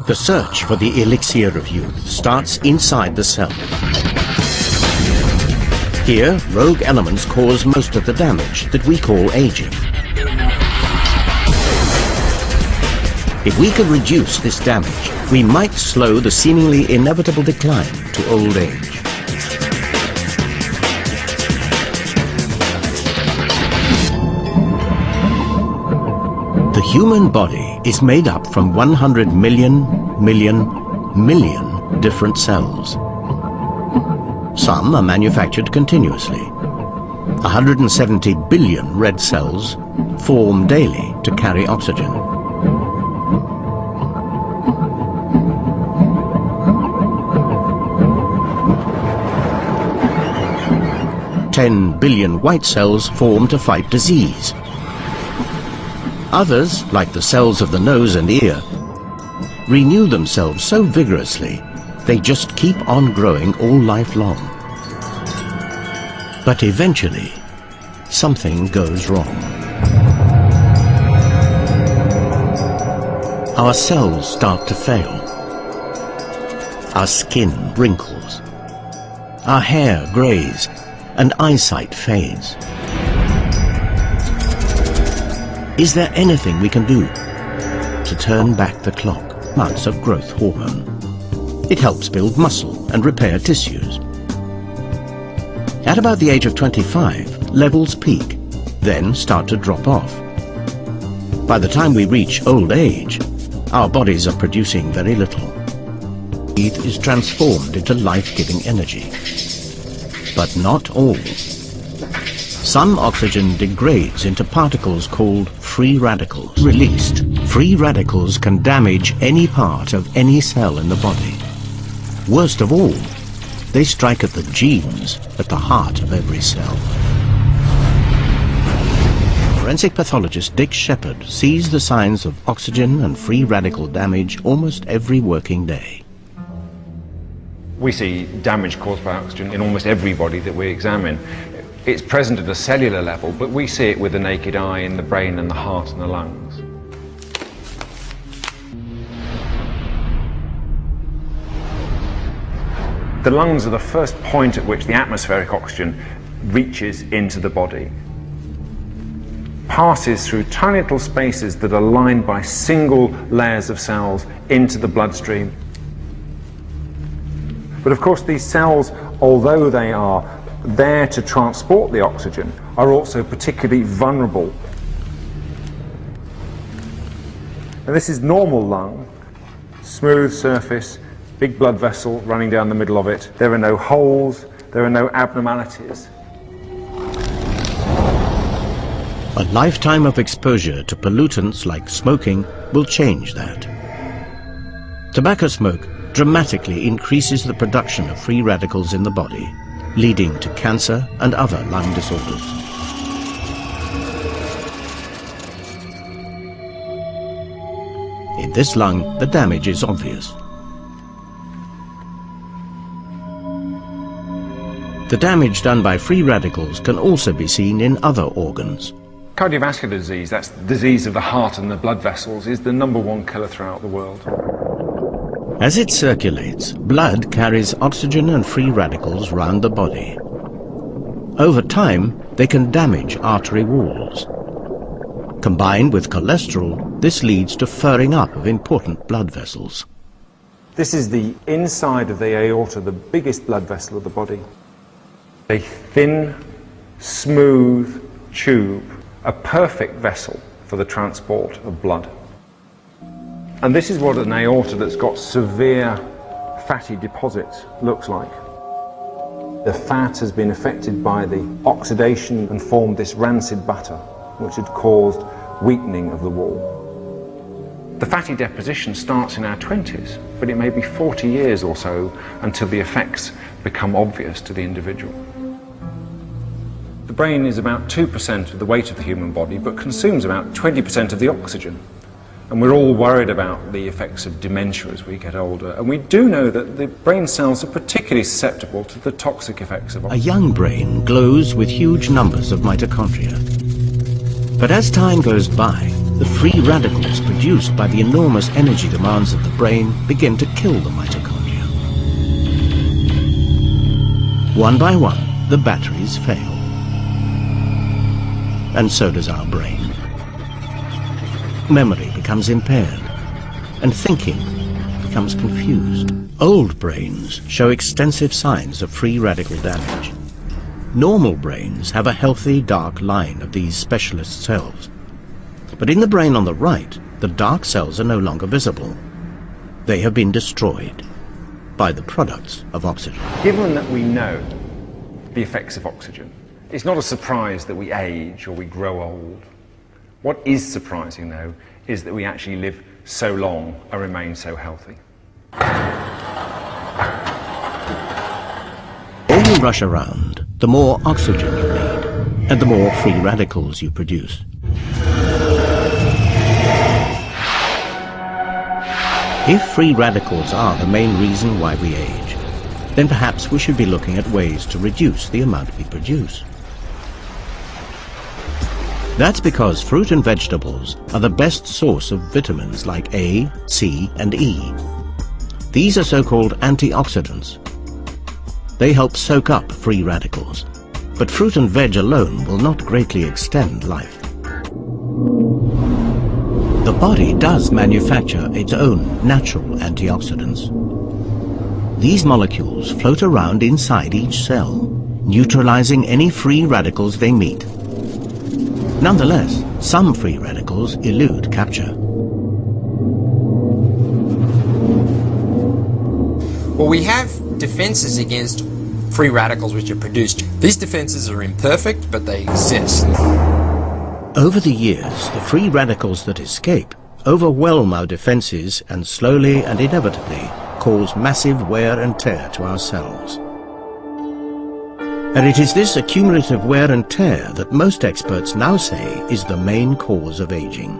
The search for the elixir of youth starts inside the cell. Here, rogue elements cause most of the damage that we call aging. If we could reduce this damage, we might slow the seemingly inevitable decline to old age. The human body is made up from 100 million different cells. Some are manufactured continuously. 170 billion red cells form daily to carry oxygen. $10 billion white cells form to fight disease. Others, like the cells of the nose and ear, renew themselves so vigorously they just keep on growing all life long. But eventually, something goes wrong. Our cells start to fail. Our skin wrinkles. Our hair grays, and eyesight fades. Is there anything we can do to turn back the clock? Months of growth hormone. It helps build muscle and repair tissues. At about the age of 25, levels peak, then start to drop off. By the time we reach old age, our bodies are producing very little. Heat is transformed into life-giving energy. But not all. Some oxygen degrades into particles called free radicals. Released, free radicals can damage any part of any cell in the body. Worst of all, they strike at the genes at the heart of every cell. Forensic pathologist Dick Shepherd sees the signs of oxygen and free radical damage almost every working day. We see damage caused by oxygen in almost every body that we examine. It's present at a cellular level, but we see it with the naked eye in the brain and the heart and the lungs. The lungs are the first point at which the atmospheric oxygen reaches into the body. Passes through tiny little spaces that are lined by single layers of cells into the bloodstream. But of course these cells, although they are there to transport the oxygen, are also particularly vulnerable. And this is normal lung, smooth surface, big blood vessel running down the middle of it. There are no holes, there are no abnormalities. A lifetime of exposure to pollutants like smoking will change that. Tobacco smoke dramatically increases the production of free radicals in the body, leading to cancer and other lung disorders. In this lung, the damage is obvious. The damage done by free radicals can also be seen in other organs. Cardiovascular disease, that's the disease of the heart and the blood vessels, is the #1 killer throughout the world. As it circulates, blood carries oxygen and free radicals round the body. Over time, they can damage artery walls. Combined with cholesterol, this leads to furring up of important blood vessels. This is the inside of the aorta, the biggest blood vessel of the body. A thin, smooth tube, a perfect vessel for the transport of blood. And this is what an aorta that's got severe fatty deposits looks like. The fat has been affected by the oxidation and formed this rancid butter, which had caused weakening of the wall. The fatty deposition starts in our 20s, but it may be 40 years or so until the effects become obvious to the individual. The brain is about 2% of the weight of the human body, but consumes about 20% of the oxygen. And we're all worried about the effects of dementia as we get older. And we do know that the brain cells are particularly susceptible to the toxic effects of oxygen. A young brain glows with huge numbers of mitochondria. But as time goes by, the free radicals produced by the enormous energy demands of the brain begin to kill the mitochondria. One by one, the batteries fail. And so does our brain. Memory becomes impaired, and thinking becomes confused. Old brains show extensive signs of free radical damage. Normal brains have a healthy dark line of these specialist cells. But in the brain on the right, the dark cells are no longer visible. They have been destroyed by the products of oxygen. Given that we know the effects of oxygen, it's not a surprise that we age or we grow old. What is surprising, though, is that we actually live so long and remain so healthy. The more you rush around, the more oxygen you need, and the more free radicals you produce. If free radicals are the main reason why we age, then perhaps we should be looking at ways to reduce the amount we produce. That's because fruit and vegetables are the best source of vitamins like A, C, and E. These are so-called antioxidants. They help soak up free radicals, but fruit and veg alone will not greatly extend life. The body does manufacture its own natural antioxidants. These molecules float around inside each cell, neutralizing any free radicals they meet. Nonetheless, some free radicals elude capture. Well, we have defenses against free radicals which are produced. These defenses are imperfect, but they exist. Over the years, the free radicals that escape overwhelm our defenses and slowly and inevitably cause massive wear and tear to our cells. And it is this accumulative wear and tear that most experts now say is the main cause of aging.